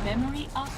Memory up.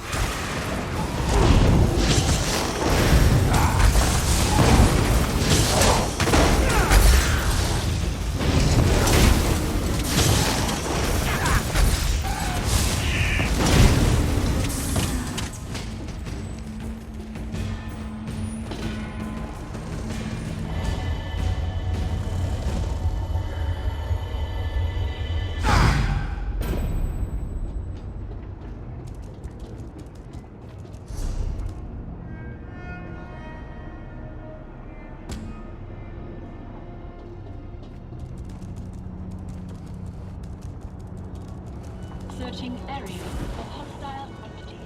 Searching area for hostile entities.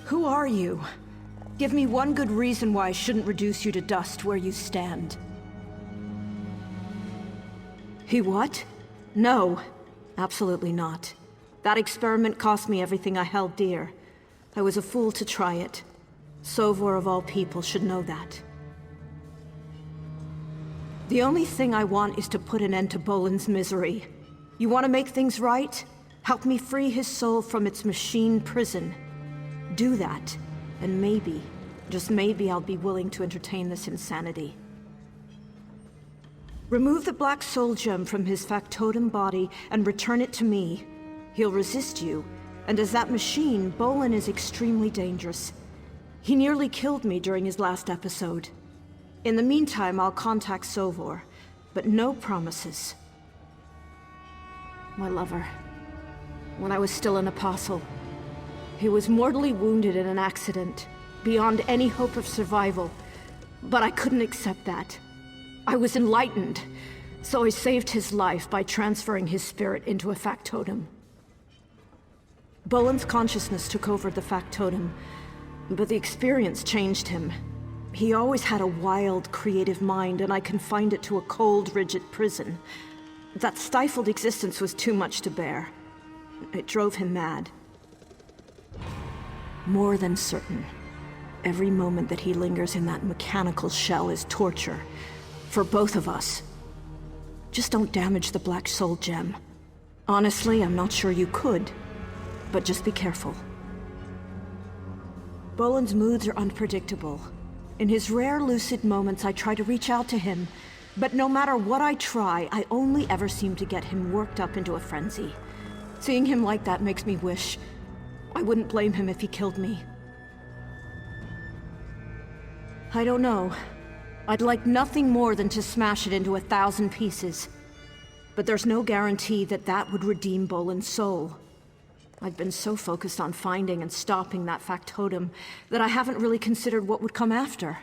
Who are you? Give me one good reason why I shouldn't reduce you to dust where you stand. He what? No, absolutely not. That experiment cost me everything I held dear. I was a fool to try it. Sovor of all people should know that. The only thing I want is to put an end to Bolin's misery. You want to make things right? Help me free his soul from its machine prison. Do that, and maybe, just maybe I'll be willing to entertain this insanity. Remove the black soul gem from his factotum body and return it to me. He'll resist you, and as that machine, Bolin is extremely dangerous. He nearly killed me during his last episode. In the meantime, I'll contact Sovor, but no promises. My lover. When I was still an apostle, he was mortally wounded in an accident, beyond any hope of survival, but I couldn't accept that. I was enlightened, so I saved his life by transferring his spirit into a factotum. Bolin's consciousness took over the factotum, but the experience changed him. He always had a wild, creative mind, and I confined it to a cold, rigid prison. That stifled existence was too much to bear. It drove him mad. More than certain. Every moment that he lingers in that mechanical shell is torture. For both of us. Just don't damage the Black Soul Gem. Honestly, I'm not sure you could. But just be careful. Bolin's moods are unpredictable. In his rare lucid moments, I try to reach out to him. But no matter what I try, I only ever seem to get him worked up into a frenzy. Seeing him like that makes me wish I wouldn't blame him if he killed me. I don't know. I'd like nothing more than to smash it into 1,000 pieces. But there's no guarantee that that would redeem Bolin's soul. I've been so focused on finding and stopping that factotum that I haven't really considered what would come after.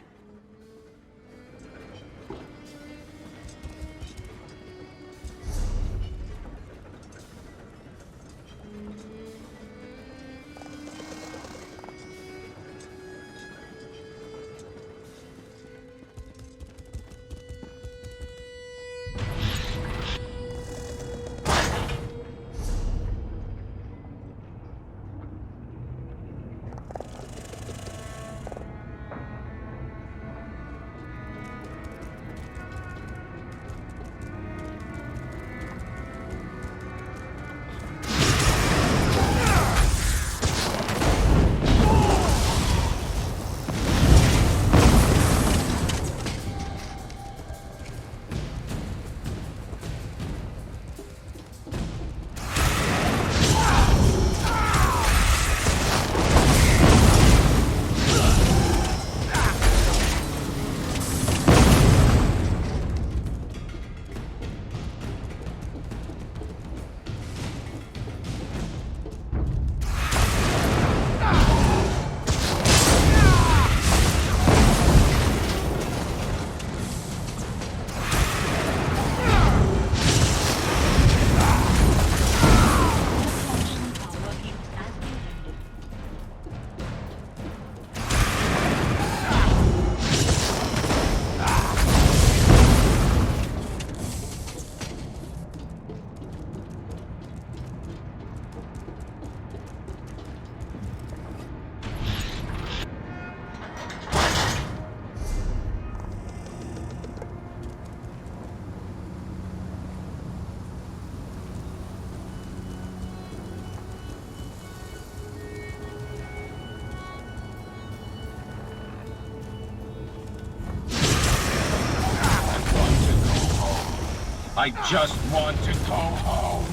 I just want to go home.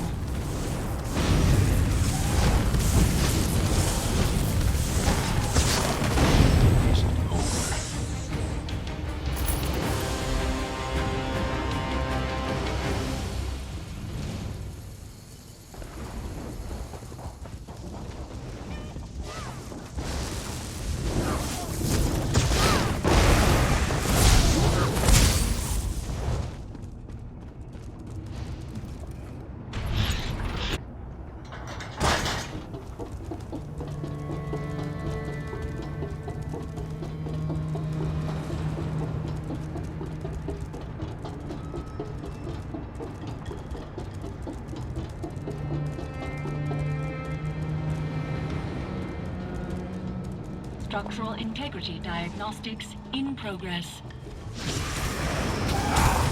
Structural integrity diagnostics in progress.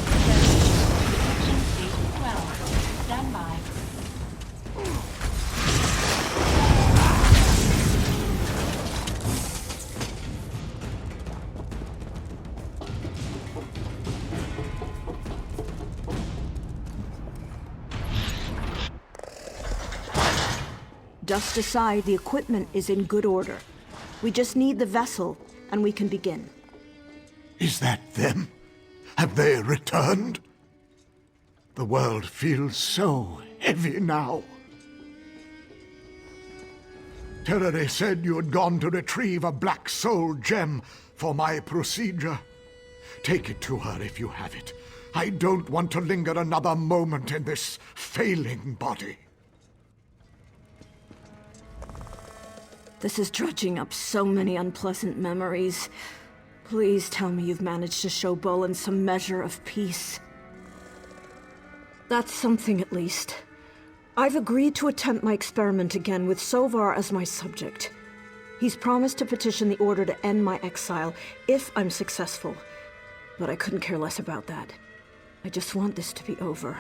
Detection state 12. Stand by. Dust aside, the equipment is in good order. We just need the vessel, and we can begin. Is that them? Have they returned? The world feels so heavy now. Terere said you had gone to retrieve a black soul gem for my procedure. Take it to her if you have it. I don't want to linger another moment in this failing body. This is dredging up so many unpleasant memories. Please tell me you've managed to show Bolin some measure of peace. That's something at least. I've agreed to attempt my experiment again with Sovar as my subject. He's promised to petition the Order to end my exile if I'm successful. But I couldn't care less about that. I just want this to be over.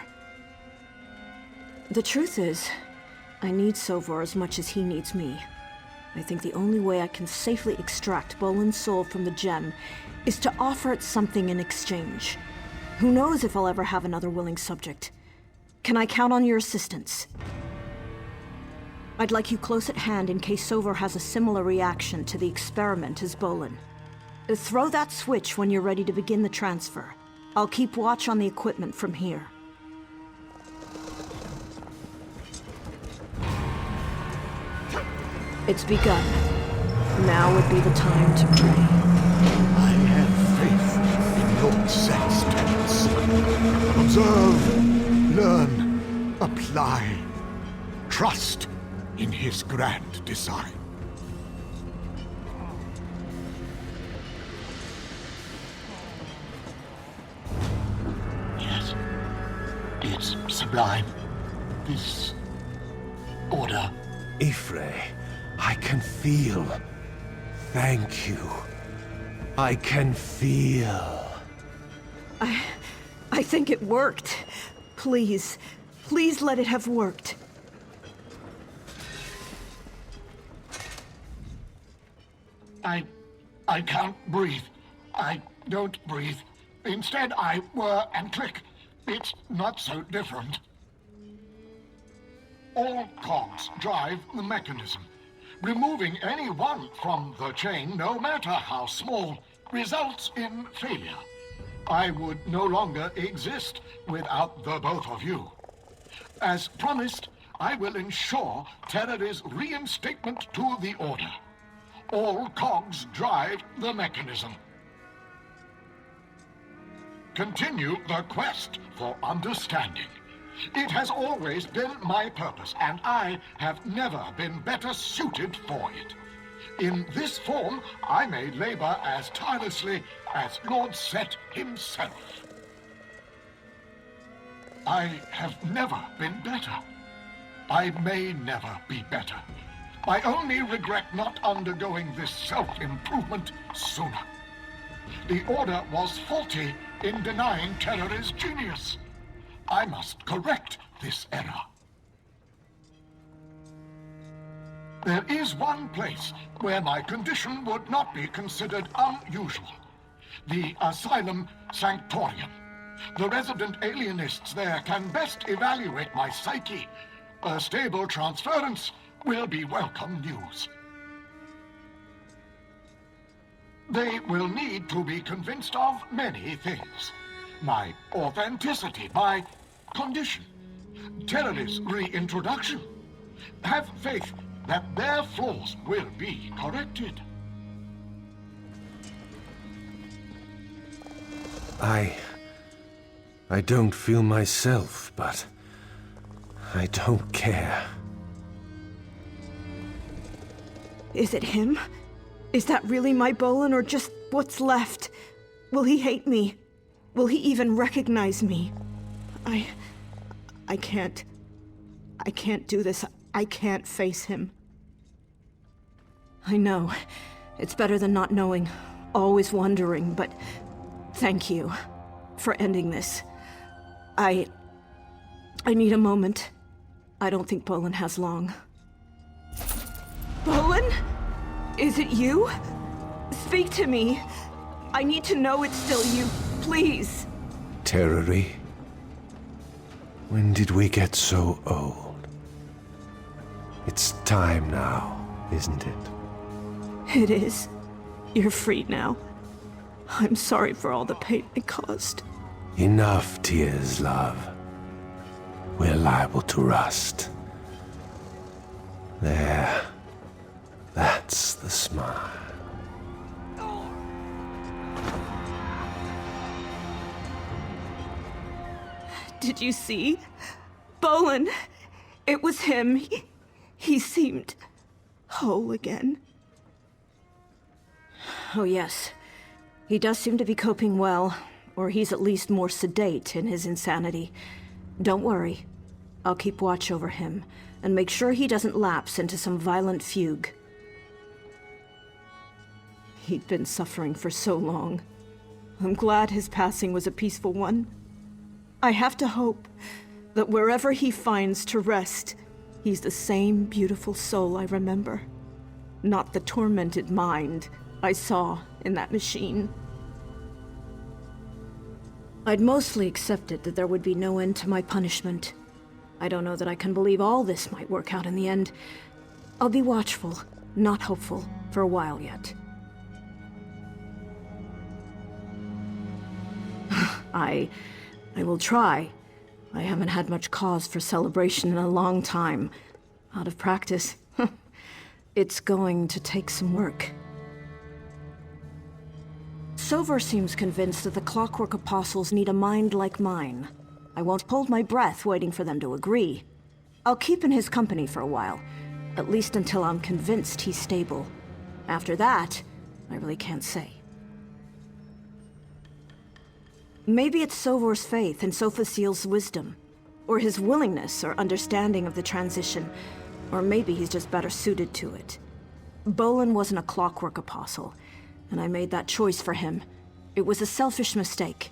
The truth is, I need Sovar as much as he needs me. I think the only way I can safely extract Bolin's soul from the gem is to offer it something in exchange. Who knows if I'll ever have another willing subject? Can I count on your assistance? I'd like you close at hand in case Sovar has a similar reaction to the experiment as Bolin. Throw that switch when you're ready to begin the transfer. I'll keep watch on the equipment from here. It's begun. Now would be the time to pray. I have faith in Lord Set's tenets. Observe, learn, apply. Trust in his grand design. Yes. It's sublime. This order. Ifre, I can feel. Thank you. I can feel. I think it worked. Please, please let it have worked. I can't breathe. I don't breathe. Instead, I whir and click. It's not so different. All cogs drive the mechanism. Removing any one from the chain, no matter how small, results in failure. I would no longer exist without the both of you. As promised, I will ensure Terere's reinstatement to the Order. All cogs drive the mechanism. Continue the quest for understanding. It has always been my purpose, and I have never been better suited for it. In this form, I may labor as tirelessly as Lord Set himself. I have never been better. I may never be better. I only regret not undergoing this self-improvement sooner. The Order was faulty in denying Terere's genius. I must correct this error. There is one place where my condition would not be considered unusual. The Asylum Sanctorium. The resident alienists there can best evaluate my psyche. A stable transference will be welcome news. They will need to be convinced of many things. My authenticity, my condition, terrorist reintroduction. Have faith that their flaws will be corrected. I don't feel myself, but I don't care. Is it him? Is that really my Bolin, or just what's left? Will he hate me? Will he even recognize me? I can't do this. I can't face him. I know. It's better than not knowing, always wondering, but thank you for ending this. I need a moment. I don't think Bolin has long. Bolin? Is it you? Speak to me. I need to know it's still you, please. Terrory? When did we get so old? It's time now, isn't it? It is. You're free now. I'm sorry for all the pain I caused. Enough tears, love. We're liable to rust. There. That's the smile. Did you see? Bolin! It was him. He seemed whole again. Oh yes. He does seem to be coping well, or he's at least more sedate in his insanity. Don't worry. I'll keep watch over him, and make sure he doesn't lapse into some violent fugue. He'd been suffering for so long. I'm glad his passing was a peaceful one. I have to hope that wherever he finds to rest, he's the same beautiful soul I remember, not the tormented mind I saw in that machine. I'd mostly accepted that there would be no end to my punishment. I don't know that I can believe all this might work out in the end. I'll be watchful, not hopeful, for a while yet. I will try. I haven't had much cause for celebration in a long time. Out of practice. It's going to take some work. Sover seems convinced that the Clockwork Apostles need a mind like mine. I won't hold my breath waiting for them to agree. I'll keep in his company for a while, at least until I'm convinced he's stable. After that, I really can't say. Maybe it's Sovor's faith and Sophaciel's wisdom, or his willingness or understanding of the transition, or maybe he's just better suited to it. Bolin wasn't a Clockwork Apostle, and I made that choice for him. It was a selfish mistake.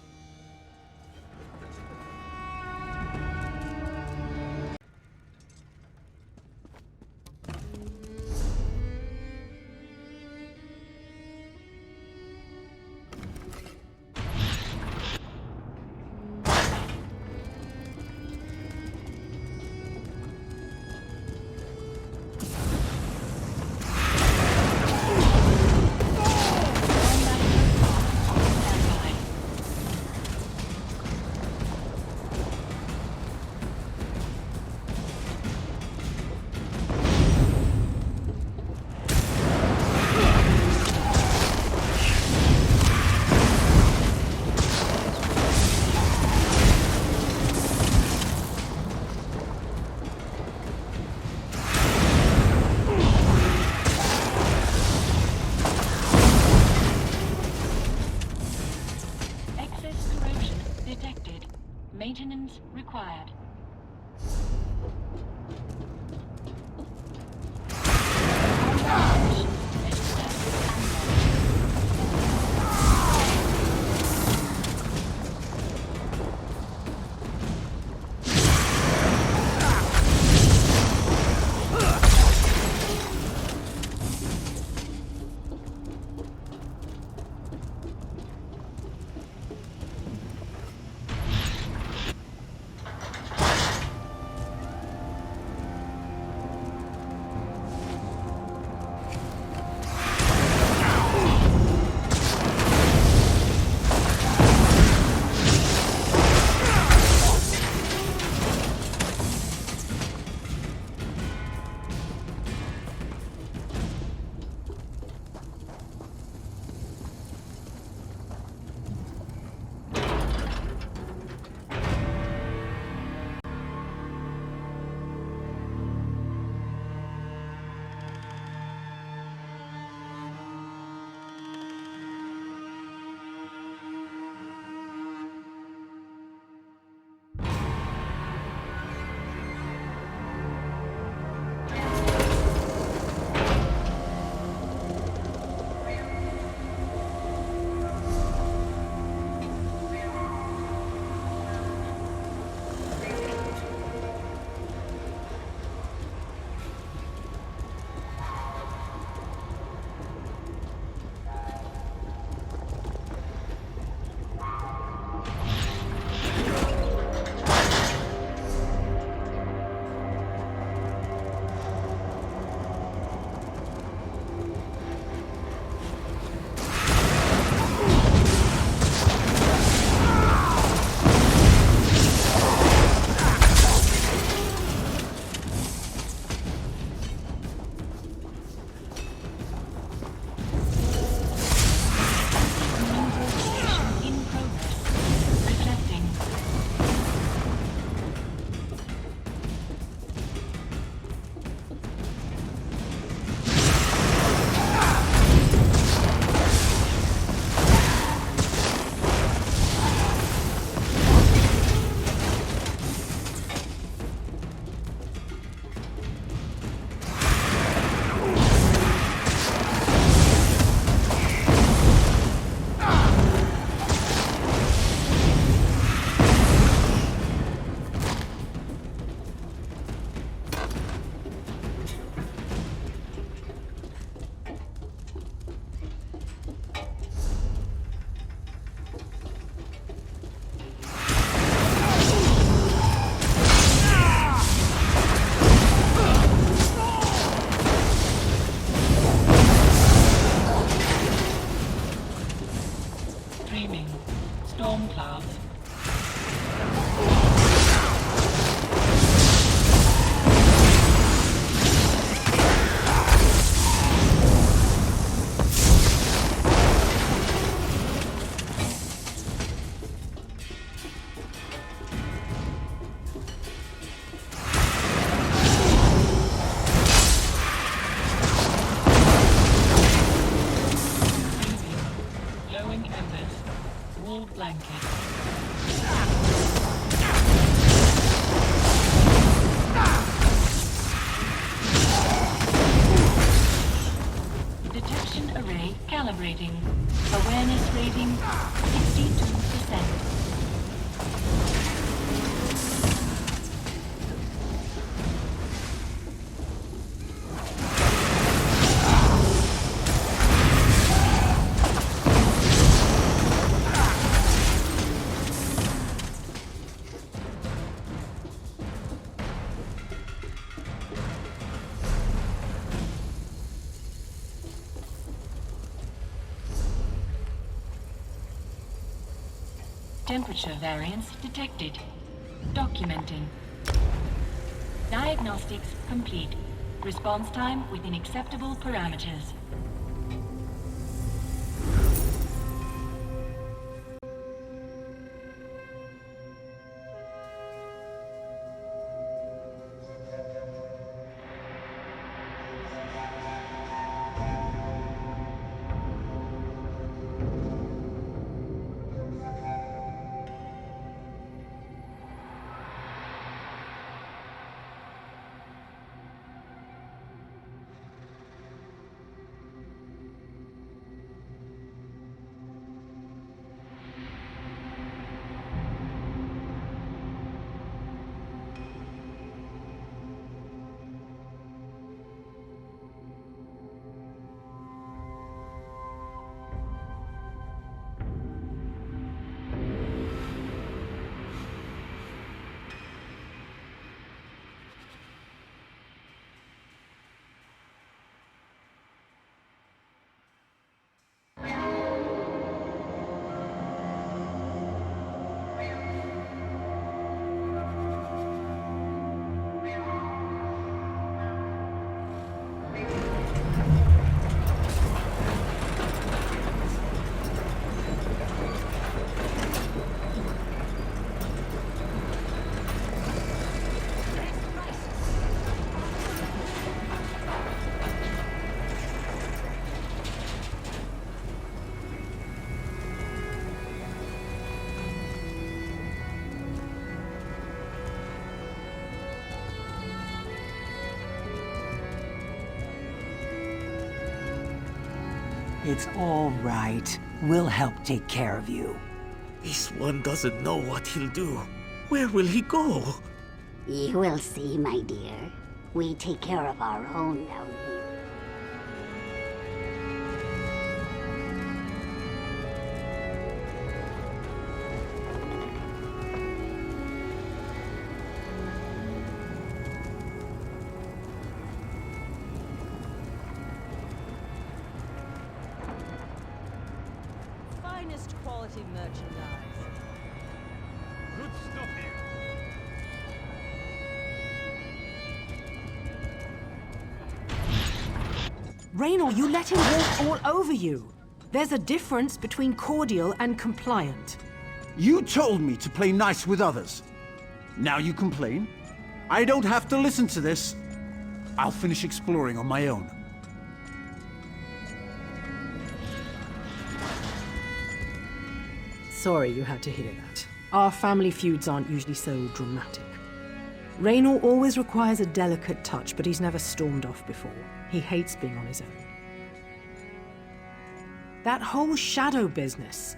blanket. Detection array calibrating. Awareness rating 62%. Temperature variance detected. Documenting. Diagnostics complete. Response time within acceptable parameters. It's all right. We'll help take care of you. This one doesn't know what he'll do. Where will he go? You will see, my dear. We take care of our own down here. Finest quality merchandise. Good stuff here. Raynor, you let him walk all over you. There's a difference between cordial and compliant. You told me to play nice with others. Now you complain? I don't have to listen to this. I'll finish exploring on my own. Sorry you had to hear that. Our family feuds aren't usually so dramatic. Raynor always requires a delicate touch, but he's never stormed off before. He hates being on his own. That whole shadow business.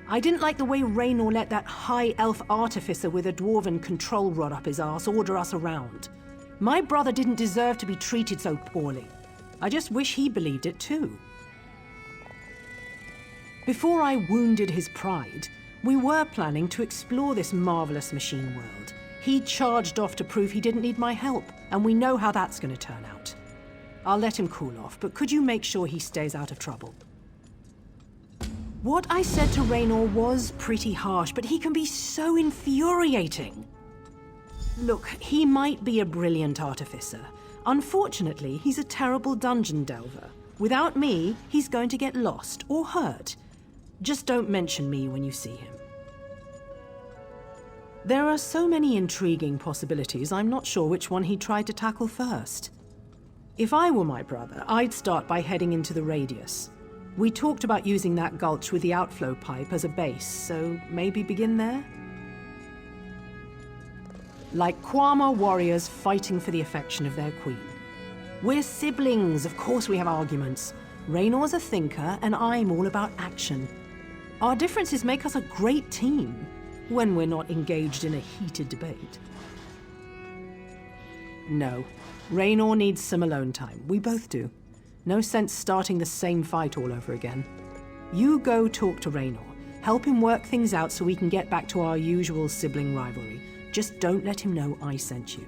I didn't like the way Raynor let that high elf artificer with a dwarven control rod up his arse order us around. My brother didn't deserve to be treated so poorly. I just wish he believed it too. Before I wounded his pride, we were planning to explore this marvelous machine world. He charged off to prove he didn't need my help, and we know how that's going to turn out. I'll let him cool off, but could you make sure he stays out of trouble? What I said to Raynor was pretty harsh, but he can be so infuriating. Look, he might be a brilliant artificer. Unfortunately, he's a terrible dungeon delver. Without me, he's going to get lost or hurt. Just don't mention me when you see him. There are so many intriguing possibilities, I'm not sure which one he tried to tackle first. If I were my brother, I'd start by heading into the Radius. We talked about using that gulch with the outflow pipe as a base, so maybe begin there? Like Kwama warriors fighting for the affection of their queen. We're siblings, of course we have arguments. Raynor's a thinker, and I'm all about action. Our differences make us a great team, when we're not engaged in a heated debate. No, Raynor needs some alone time. We both do. No sense starting the same fight all over again. You go talk to Raynor. Help him work things out so we can get back to our usual sibling rivalry. Just don't let him know I sent you.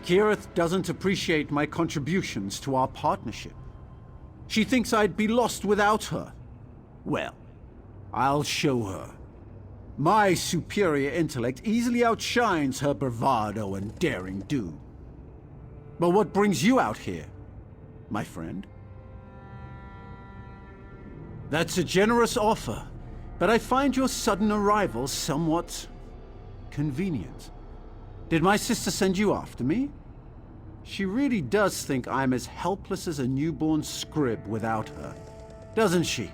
Kirith doesn't appreciate my contributions to our partnership. She thinks I'd be lost without her. Well, I'll show her. My superior intellect easily outshines her bravado and daring do. But what brings you out here, my friend? That's a generous offer, but I find your sudden arrival somewhat convenient. Did my sister send you after me? She really does think I'm as helpless as a newborn scrib without her, doesn't she?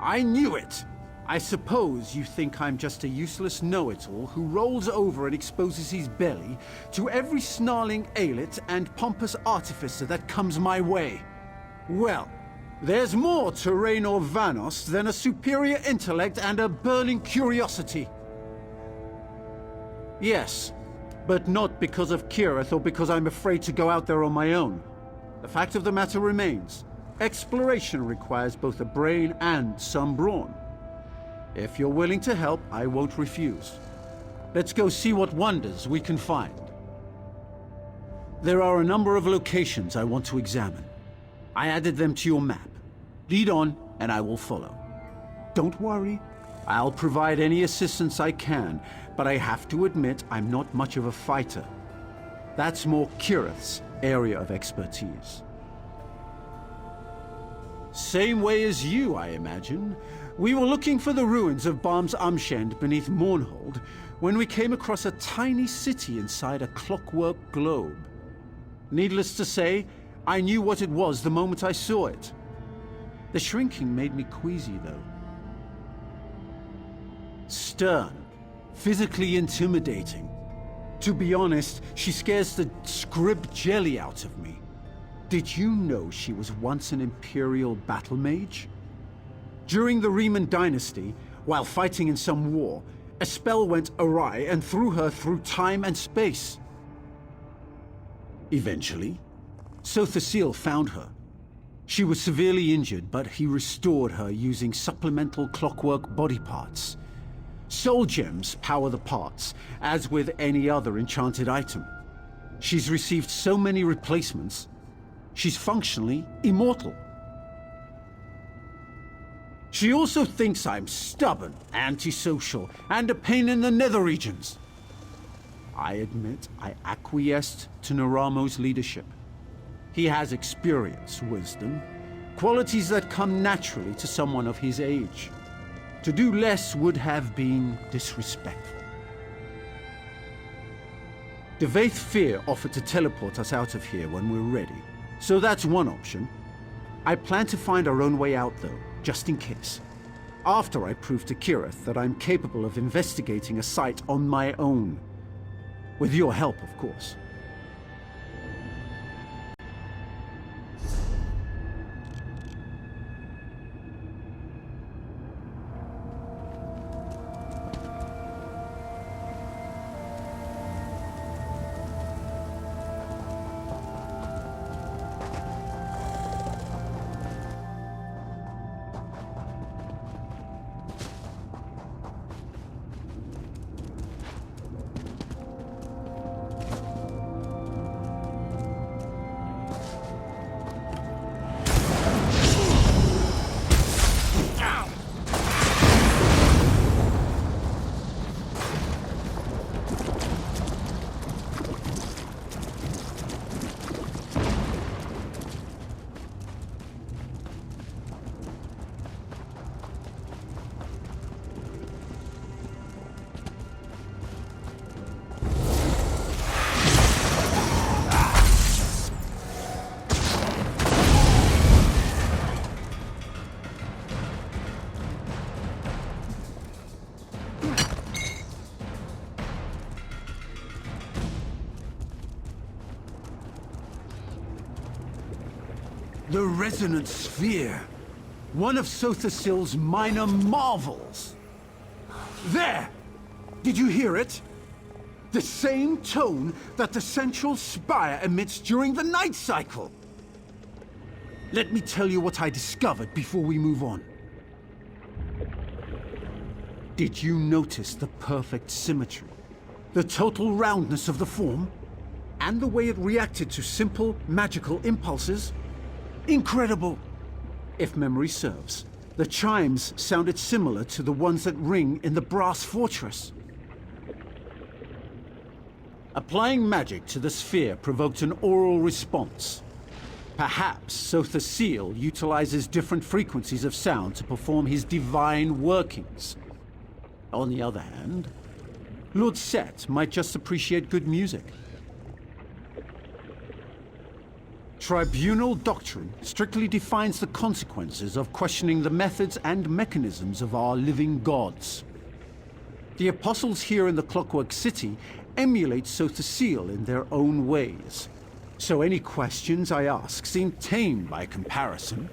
I knew it! I suppose you think I'm just a useless know-it-all who rolls over and exposes his belly to every snarling aelit and pompous artificer that comes my way. Well, there's more to Raynor Vanos than a superior intellect and a burning curiosity. Yes, but not because of Kirith or because I'm afraid to go out there on my own. The fact of the matter remains, exploration requires both a brain and some brawn. If you're willing to help, I won't refuse. Let's go see what wonders we can find. There are a number of locations I want to examine. I added them to your map. Lead on, and I will follow. Don't worry. I'll provide any assistance I can, but I have to admit I'm not much of a fighter. That's more Kirith's area of expertise. Same way as you, I imagine. We were looking for the ruins of Barm's Amshend beneath Mournhold when we came across a tiny city inside a clockwork globe. Needless to say, I knew what it was the moment I saw it. The shrinking made me queasy, though. Stern, physically intimidating. To be honest, she scares the scrib jelly out of me. Did you know she was once an Imperial battle mage? During the Riemann dynasty, while fighting in some war, a spell went awry and threw her through time and space. Eventually, Sothasil found her. She was severely injured, but he restored her using supplemental clockwork body parts. Soul gems power the parts, as with any other enchanted item. She's received so many replacements, she's functionally immortal. She also thinks I'm stubborn, antisocial, and a pain in the nether regions. I admit I acquiesced to Naramo's leadership. He has experience, wisdom, qualities that come naturally to someone of his age. To do less would have been disrespectful. Devaith Fear offered to teleport us out of here when we're ready, so that's one option. I plan to find our own way out, though, just in case. After I prove to Kirith that I'm capable of investigating a site on my own. With your help, of course. The Resonant Sphere. One of Sothasil's minor marvels. There! Did you hear it? The same tone that the central spire emits during the night cycle. Let me tell you what I discovered before we move on. Did you notice the perfect symmetry? The total roundness of the form? And the way it reacted to simple, magical impulses? Incredible! If memory serves, the chimes sounded similar to the ones that ring in the Brass Fortress. Applying magic to the sphere provoked an aural response. Perhaps Sothasil utilizes different frequencies of sound to perform his divine workings. On the other hand, Lord Set might just appreciate good music. Tribunal doctrine strictly defines the consequences of questioning the methods and mechanisms of our living gods. The apostles here in the Clockwork City emulate Sothasil in their own ways, so any questions I ask seem tame by comparison.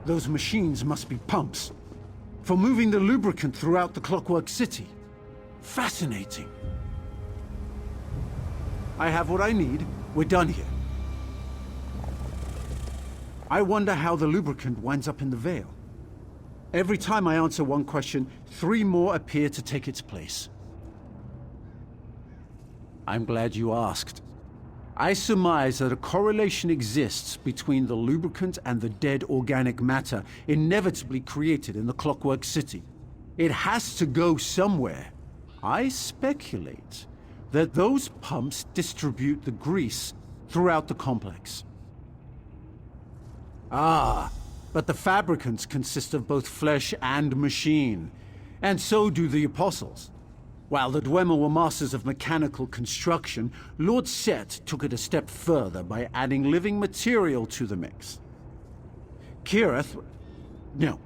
Those machines must be pumps for moving the lubricant throughout the Clockwork City. Fascinating. I have what I need. We're done here. I wonder how the lubricant winds up in the Veil. Every time I answer one question, 3 more appear to take its place. I'm glad you asked. I surmise that a correlation exists between the lubricant and the dead organic matter inevitably created in the Clockwork City. It has to go somewhere. I speculate that those pumps distribute the grease throughout the complex. Ah, but the fabricants consist of both flesh and machine, and so do the apostles. While the Dwemer were masters of mechanical construction, Lord Set took it a step further by adding living material to the mix. Kirith... No,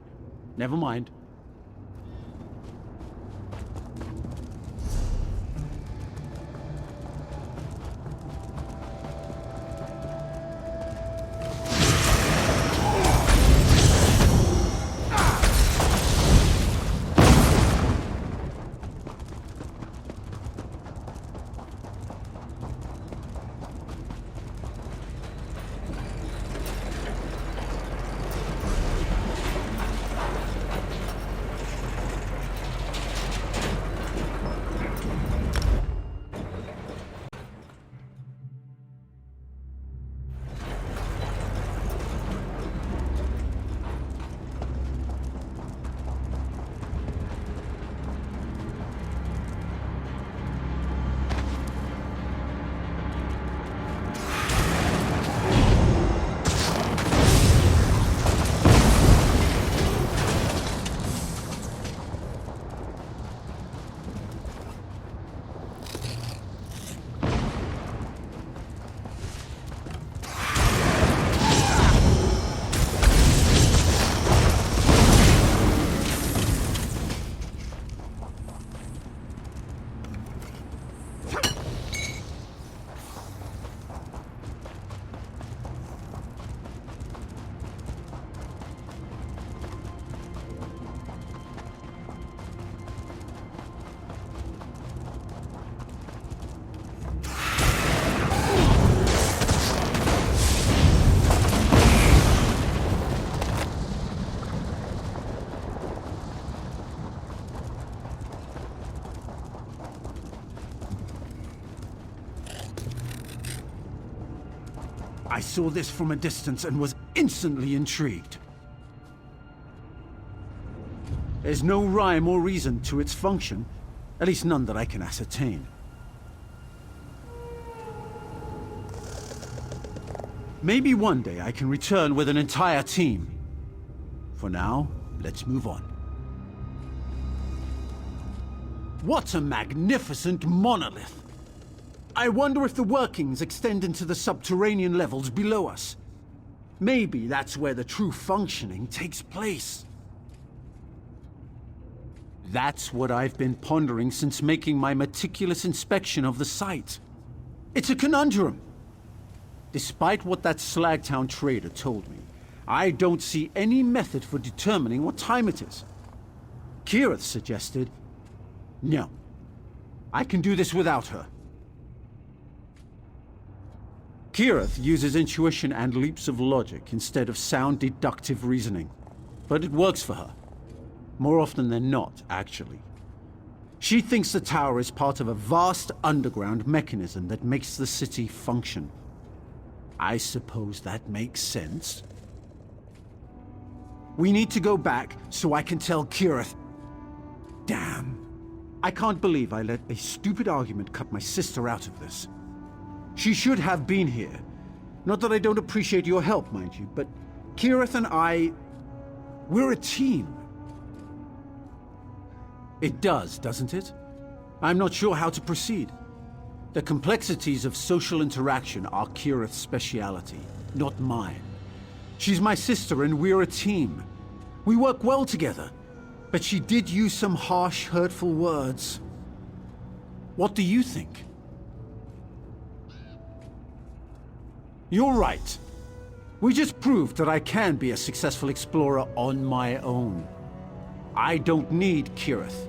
never mind. I saw this from a distance and was instantly intrigued. There's no rhyme or reason to its function, at least none that I can ascertain. Maybe one day I can return with an entire team. For now, let's move on. What a magnificent monolith! I wonder if the workings extend into the subterranean levels below us. Maybe that's where the true functioning takes place. That's what I've been pondering since making my meticulous inspection of the site. It's a conundrum. Despite what that Slagtown trader told me, I don't see any method for determining what time it is. Kirith suggested, no, I can do this without her. Kirith uses intuition and leaps of logic instead of sound deductive reasoning, but it works for her. More often than not, actually. She thinks the tower is part of a vast underground mechanism that makes the city function. I suppose that makes sense. We need to go back so I can tell Kirith. Damn. I can't believe I let a stupid argument cut my sister out of this. She should have been here. Not that I don't appreciate your help, mind you, but Kirith and I... we're a team. It does, doesn't it? I'm not sure how to proceed. The complexities of social interaction are Kirith's speciality, not mine. She's my sister and we're a team. We work well together, but she did use some harsh, hurtful words. What do you think? You're right. We just proved that I can be a successful explorer on my own. I don't need Kirith.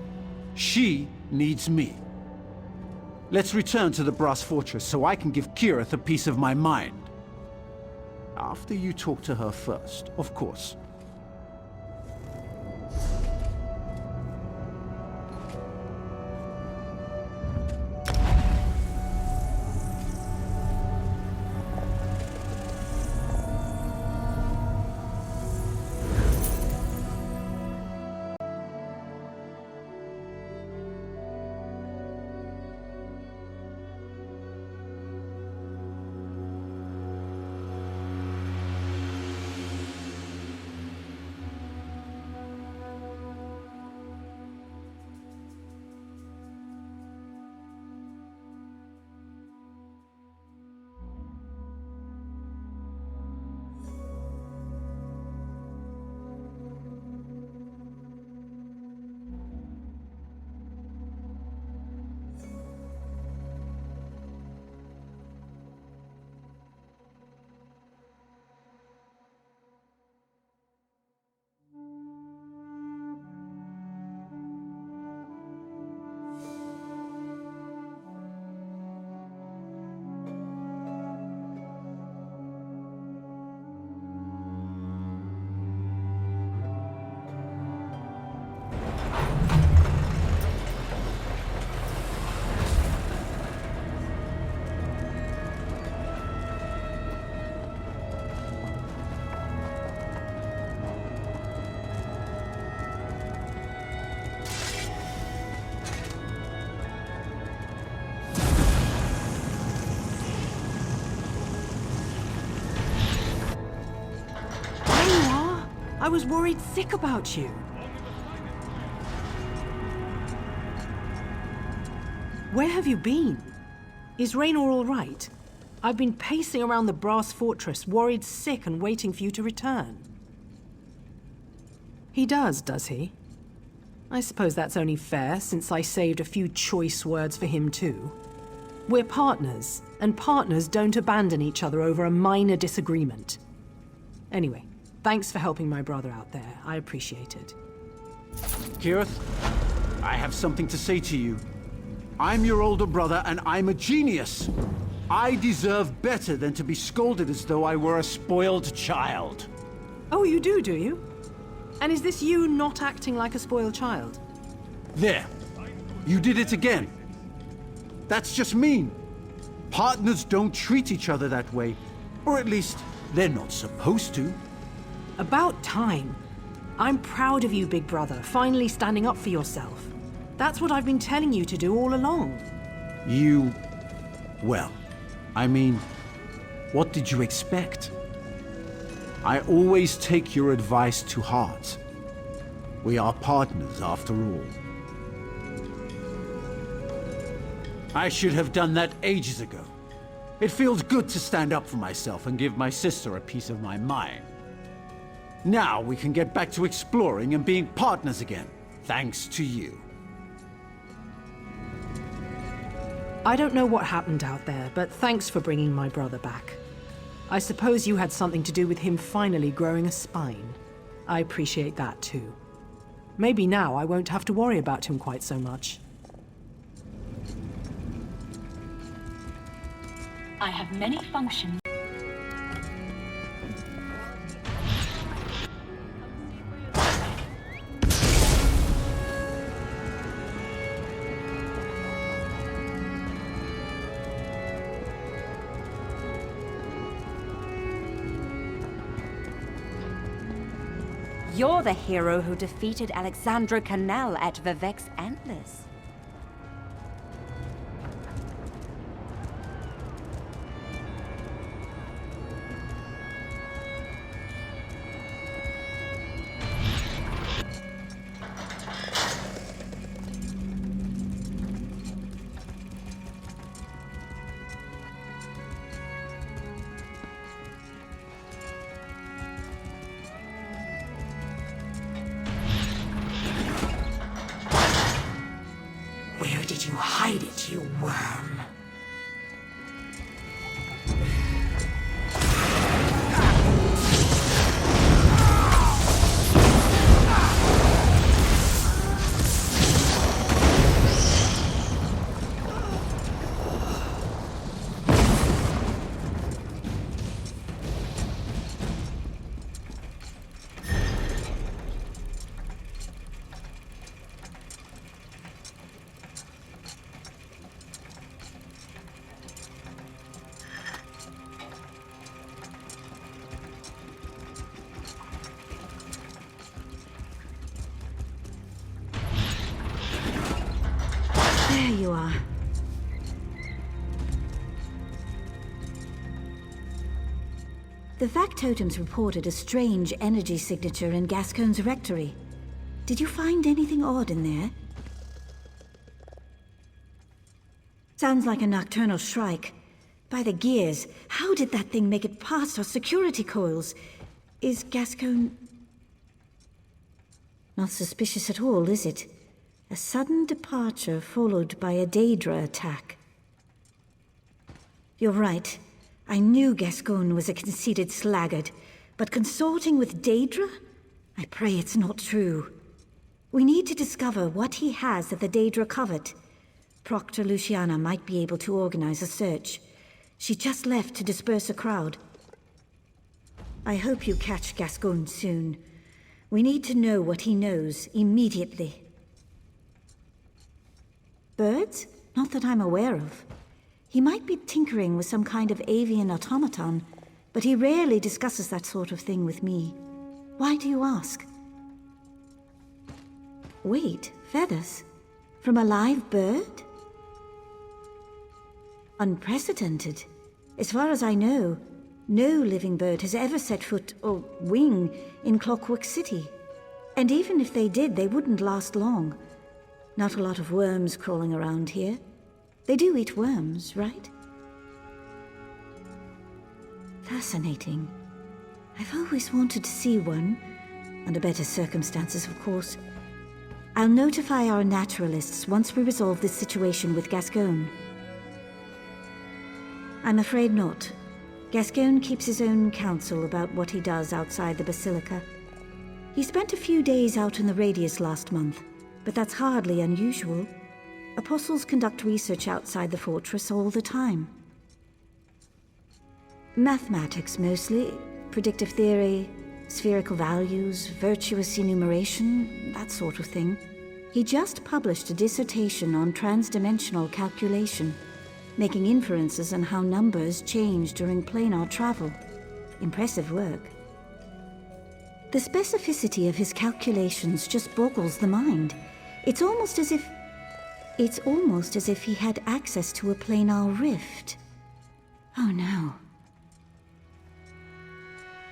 She needs me. Let's return to the Brass Fortress so I can give Kirith a piece of my mind. After you talk to her first, of course. I was worried sick about you. Where have you been? Is Raynor all right? I've been pacing around the brass fortress, worried sick and waiting for you to return. He does he? I suppose that's only fair, since I saved a few choice words for him too. We're partners, and partners don't abandon each other over a minor disagreement. Anyway, thanks for helping my brother out there. I appreciate it. Kirith, I have something to say to you. I'm your older brother, and I'm a genius. I deserve better than to be scolded as though I were a spoiled child. Oh, you do you? And is this you not acting like a spoiled child? There. You did it again. That's just mean. Partners don't treat each other that way. Or at least, they're not supposed to. About time. I'm proud of you, big brother, finally standing up for yourself. That's what I've been telling you to do all along. You... well, I mean, what did you expect? I always take your advice to heart. We are partners, after all. I should have done that ages ago. It feels good to stand up for myself and give my sister a piece of my mind. Now we can get back to exploring and being partners again, thanks to you. I don't know what happened out there, but thanks for bringing my brother back. I suppose you had something to do with him finally growing a spine. I appreciate that too. Maybe now I won't have to worry about him quite so much. I have many functions. You're the hero who defeated Alexandra Canal at Vivek's Antlers. Where did you hide it, you worm? There you are. The factotums reported a strange energy signature in Gascoigne's rectory. Did you find anything odd in there? Sounds like a nocturnal shrike. By the gears, how did that thing make it past our security coils? Is Gascoigne... not suspicious at all, is it? A sudden departure followed by a Daedra attack. You're right. I knew Gascoigne was a conceited sluggard, but consorting with Daedra? I pray it's not true. We need to discover what he has that the Daedra covet. Proctor Luciana might be able to organize a search. She just left to disperse a crowd. I hope you catch Gascoigne soon. We need to know what he knows immediately. Birds? Not that I'm aware of. He might be tinkering with some kind of avian automaton, but he rarely discusses that sort of thing with me. Why do you ask? Wait, feathers? From a live bird? Unprecedented. As far as I know, No living bird has ever set foot or wing in Clockwork City. And even if they did, they wouldn't last long. Not a lot of worms crawling around here. They do eat worms, right? Fascinating. I've always wanted to see one. Under better circumstances, of course. I'll notify our naturalists once we resolve this situation with Gascoigne. I'm afraid not. Gascoigne keeps his own counsel about what he does outside the Basilica. He spent a few days out in the Radius last month, but that's hardly unusual. Apostles conduct research outside the fortress all the time. Mathematics mostly, predictive theory, spherical values, virtuous enumeration, that sort of thing. He just published a dissertation on transdimensional calculation, making inferences on how numbers change during planar travel. Impressive work. The specificity of his calculations just boggles the mind. It's almost as if he had access to a planar rift. Oh no.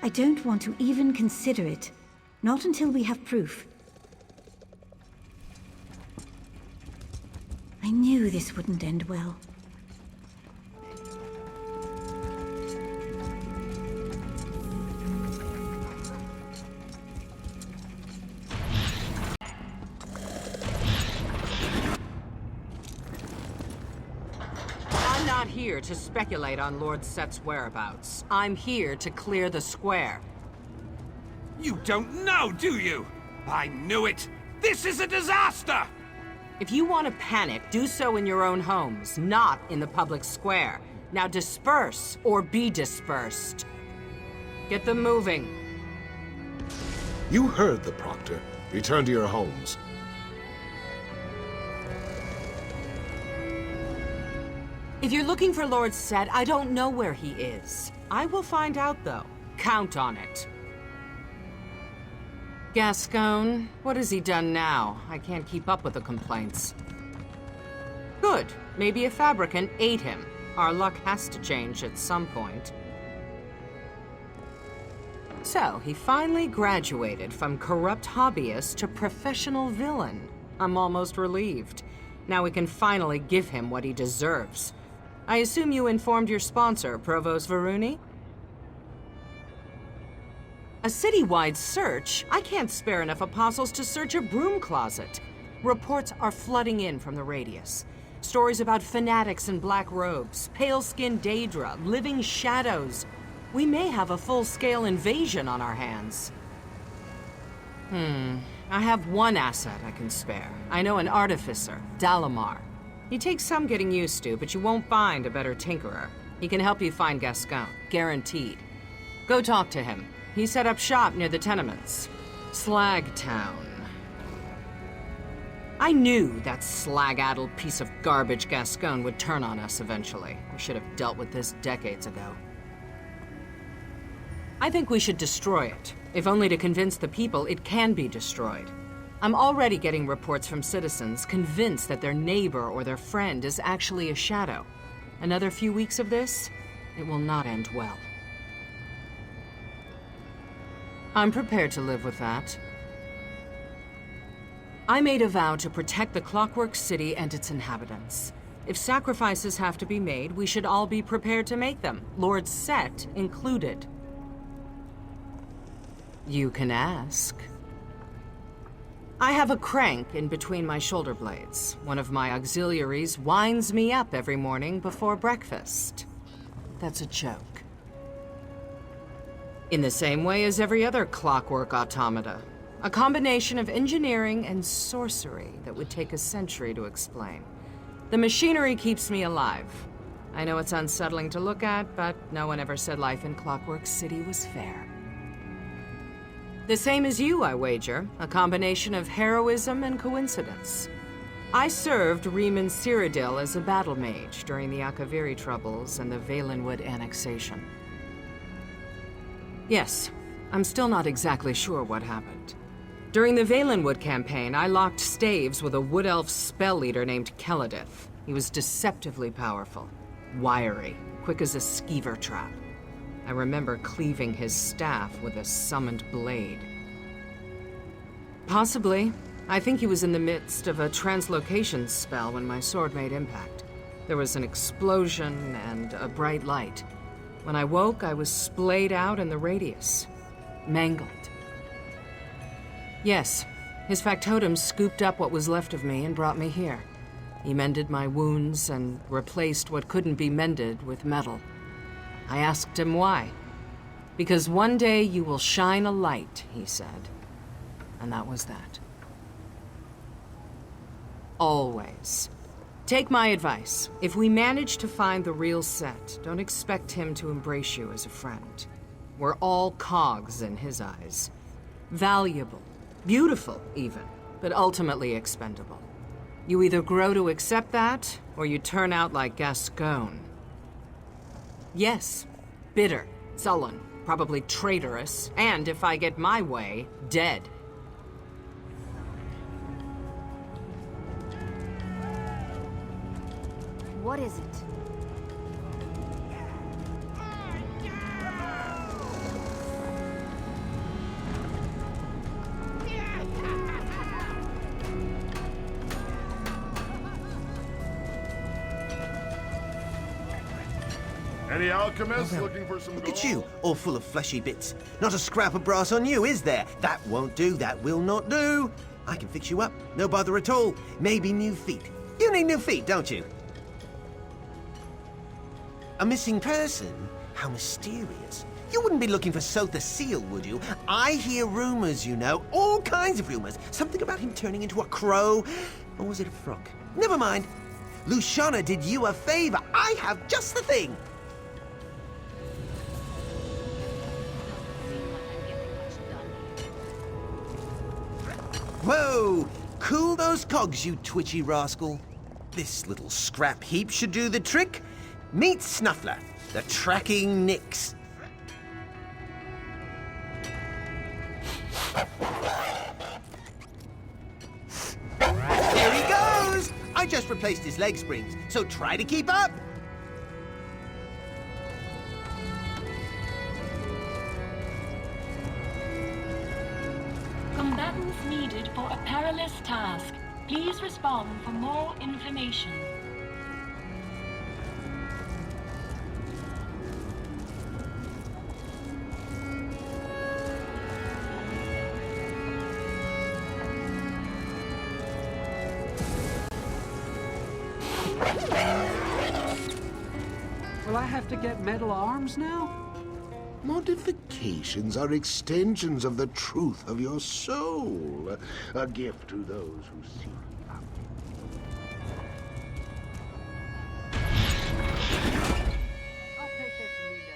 I don't want to even consider it. Not until we have proof. I knew this wouldn't end well. I'm not here to speculate on Lord Set's whereabouts. I'm here to clear the square. You don't know, do you? I knew it! This is a disaster! If you want to panic, do so in your own homes, not in the public square. Now disperse, or be dispersed. Get them moving. You heard the Proctor. Return to your homes. If you're looking for Lord Set, I don't know where he is. I will find out, though. Count on it. Gascoigne, what has he done now? I can't keep up with the complaints. Good. Maybe a fabricant ate him. Our luck has to change at some point. So, he finally graduated from corrupt hobbyist to professional villain. I'm almost relieved. Now we can finally give him what he deserves. I assume you informed your sponsor, Provost Varuni? A citywide search? I can't spare enough apostles to search a broom closet. Reports are flooding in from the Radius. Stories about fanatics in black robes, pale-skinned Daedra, living shadows. We may have a full-scale invasion on our hands. I have one asset I can spare. I know an artificer, Dalamar. He takes some getting used to, but you won't find a better tinkerer. He can help you find Gascoigne, guaranteed. Go talk to him. He set up shop near the tenements. Slagtown. I knew that slag-addled piece of garbage Gascoigne would turn on us eventually. We should have dealt with this decades ago. I think we should destroy it, if only to convince the people it can be destroyed. I'm already getting reports from citizens convinced that their neighbor or their friend is actually a shadow. Another few weeks of this, it will not end well. I'm prepared to live with that. I made a vow to protect the Clockwork City and its inhabitants. If sacrifices have to be made, we should all be prepared to make them, Lord Set included. You can ask. I have a crank in between my shoulder blades. One of my auxiliaries winds me up every morning before breakfast. That's a joke. In the same way as every other clockwork automata. A combination of engineering and sorcery that would take a century to explain. The machinery keeps me alive. I know it's unsettling to look at, but no one ever said life in Clockwork City was fair. The same as you, I wager. A combination of heroism and coincidence. I served Riemann Cyrodiil as a battle mage during the Akaviri troubles and the Valenwood annexation. Yes, I'm still not exactly sure what happened. During the Valenwood campaign, I locked staves with a wood elf spell leader named Kelladith. He was deceptively powerful, wiry, quick as a skeever trap. I remember cleaving his staff with a summoned blade. Possibly. I think he was in the midst of a translocation spell when my sword made impact. There was an explosion and a bright light. When I woke, I was splayed out in the radius. Mangled. Yes, his factotum scooped up what was left of me and brought me here. He mended my wounds and replaced what couldn't be mended with metal. I asked him why. Because one day you will shine a light, he said. And that was that. Always. Take my advice. If we manage to find the real Set, don't expect him to embrace you as a friend. We're all cogs in his eyes. Valuable. Beautiful, even. But ultimately expendable. You either grow to accept that, or you turn out like Gascon. Yes. Bitter. Sullen. Probably traitorous. And, if I get my way, dead. What is it? Any alchemists looking for some Look at you, all full of fleshy bits. Not a scrap of brass on you, is there? That won't do, that will not do. I can fix you up, no bother at all. Maybe new feet. You need new feet, don't you? A missing person? How mysterious. You wouldn't be looking for Sotha Seal, would you? I hear rumors, you know. All kinds of rumors. Something about him turning into a crow. Or was it a frog? Never mind. Luciana did you a favor. I have just the thing. Whoa! Cool those cogs, you twitchy rascal. This little scrap heap should do the trick. Meet Snuffler, the tracking Nix. There he goes! I just replaced his leg springs, so try to keep up. Combatants needed for a perilous task. Please respond for more information. Will I have to get metal arms now? Modifications are extensions of the truth of your soul. A gift to those who seek it out. I'll take that from me now.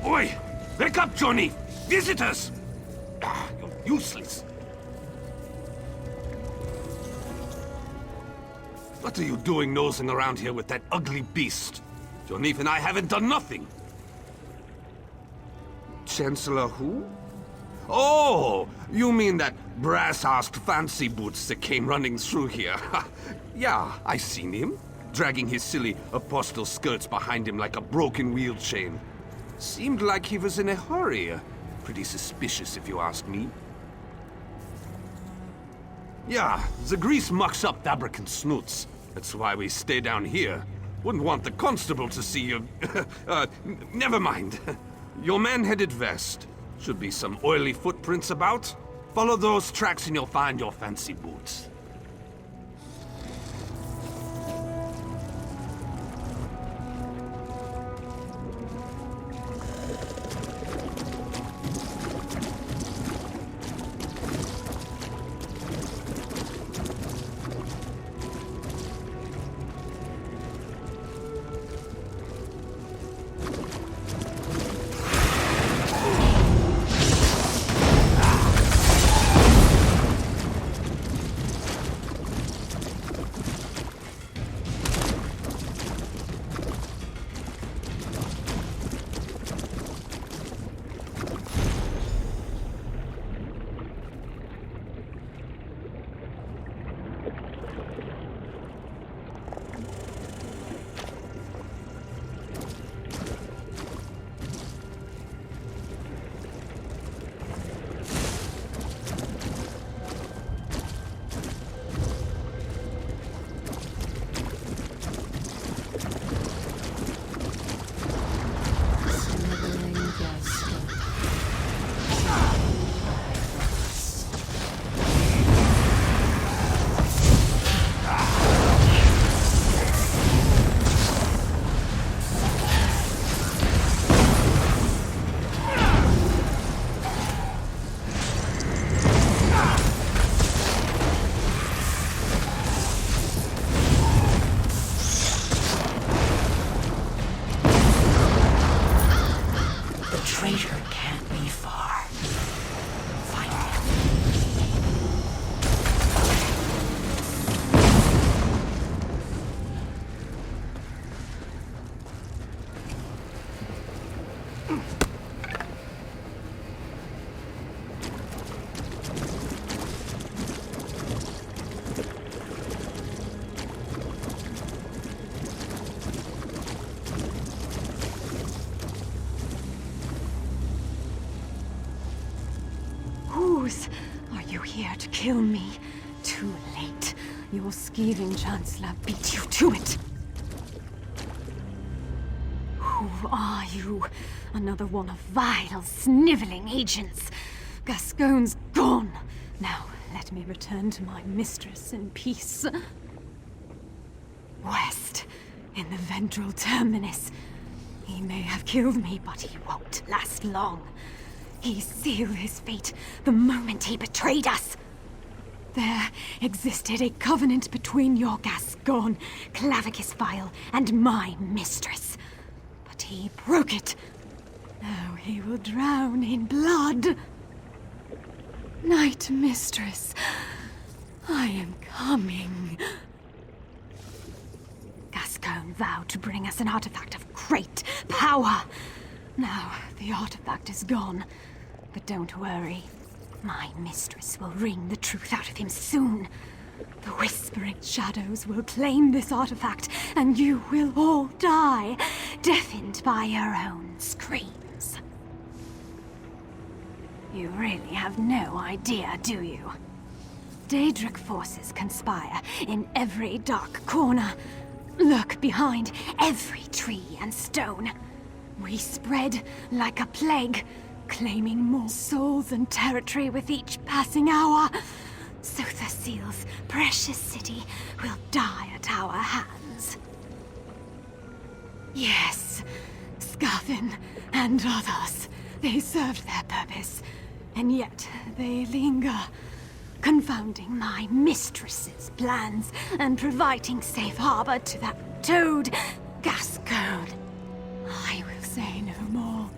Oi! Wake up, Johnny! Visitors! You're useless. What are you doing nosing around here with that ugly beast? Your Neef and I haven't done nothing. Chancellor who? Oh, you mean that brass-arsed fancy boots that came running through here. Yeah, I seen him, dragging his silly apostle skirts behind him like a broken wheel chain. Seemed like he was in a hurry. Pretty suspicious, if you ask me. Yeah, the grease mucks up Dabrakan snoots. That's why we stay down here. Wouldn't want the constable to see you. Never mind. Your man headed west. Should be some oily footprints about. Follow those tracks and you'll find your fancy boots. Are you here to kill me? Too late. Your scheming Chancellor beat you to it. Who are you? Another one of vile, sniveling agents. Gascoigne's gone. Now, let me return to my mistress in peace. West, in the ventral terminus. He may have killed me, but he won't last long. He sealed his fate the moment he betrayed us. There existed a covenant between your Gascoigne, Clavicus Vile, and my mistress. But he broke it. Now he will drown in blood. Night Mistress, I am coming. Gascoigne vowed to bring us an artifact of great power. Now the artifact is gone. But don't worry. My mistress will wring the truth out of him soon. The Whispering Shadows will claim this artifact, and you will all die, deafened by your own screams. You really have no idea, do you? Daedric forces conspire in every dark corner, lurk behind every tree and stone. We spread like a plague, claiming more souls and territory with each passing hour. Sotha Seal's precious city will die at our hands. Yes, Scarfin and others, they served their purpose, and yet they linger, confounding my mistress's plans and providing safe harbor to that toad, Gascoigne. I will say no more.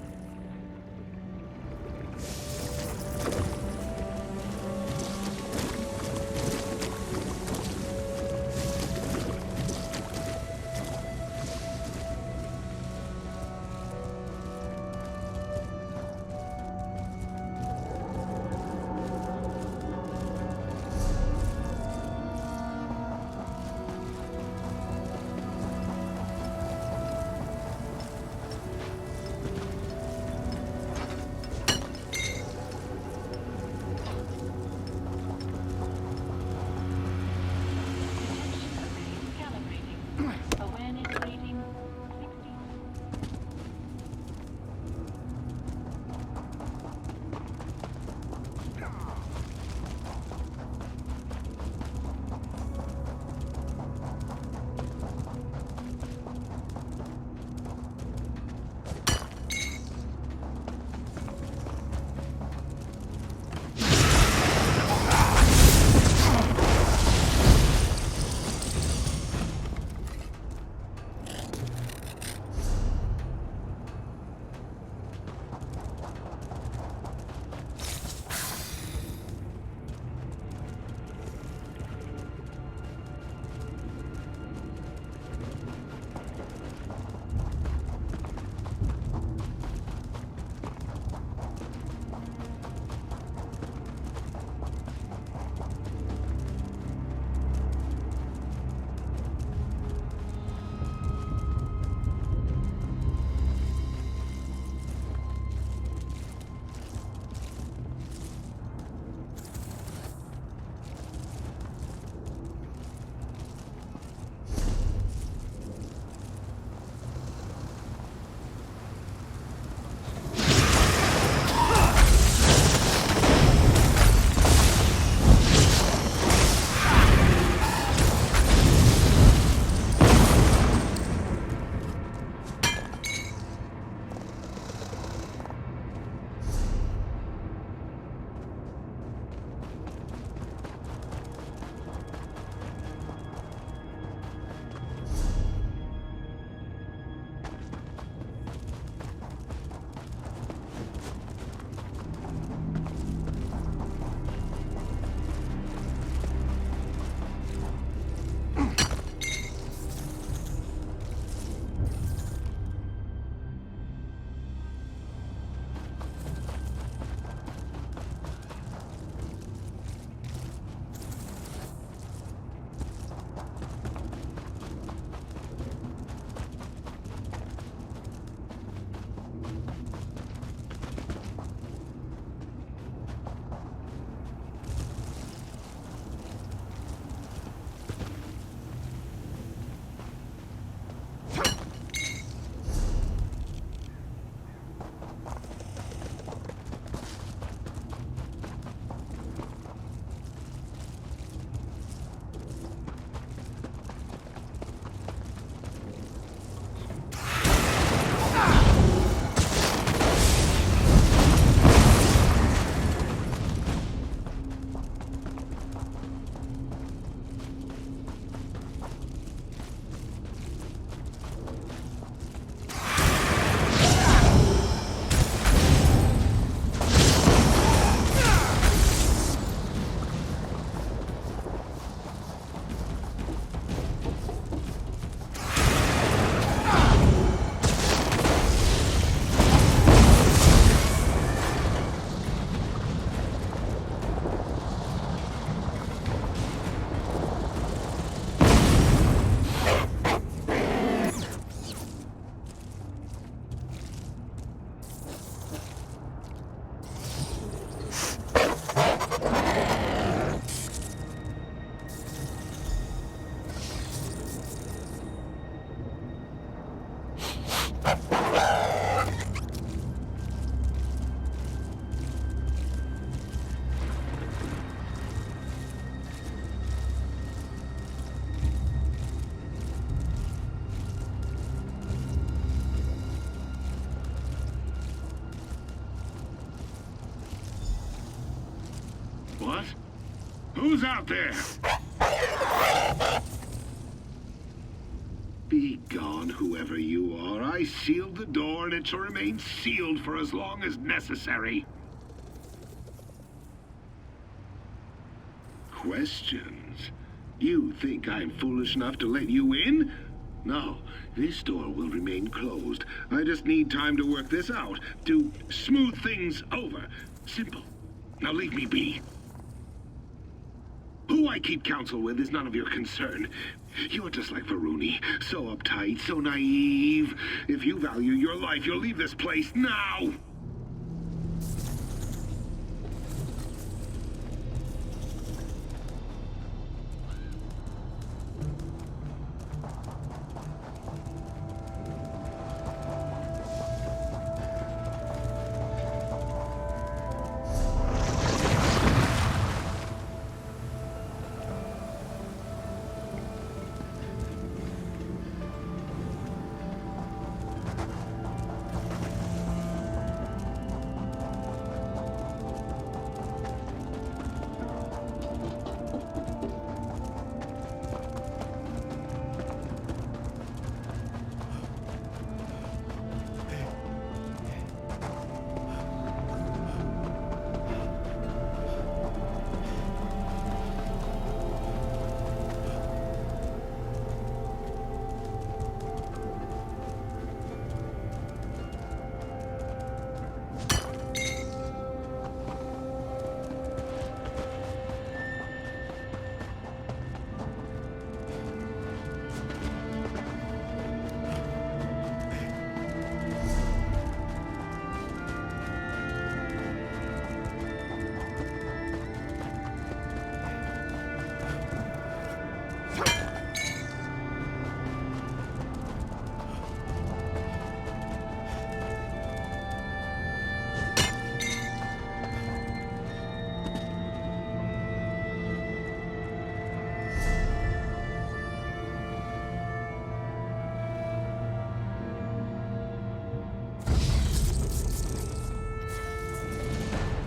Who's out there? Be gone, whoever you are. I sealed the door, and it shall remain sealed for as long as necessary. Questions? You think I'm foolish enough to let you in? No, this door will remain closed. I just need time to work this out, to smooth things over. Simple. Now leave me be. Who I keep counsel with is none of your concern. You're just like Varuni, so uptight, so naive. If you value your life, you'll leave this place now.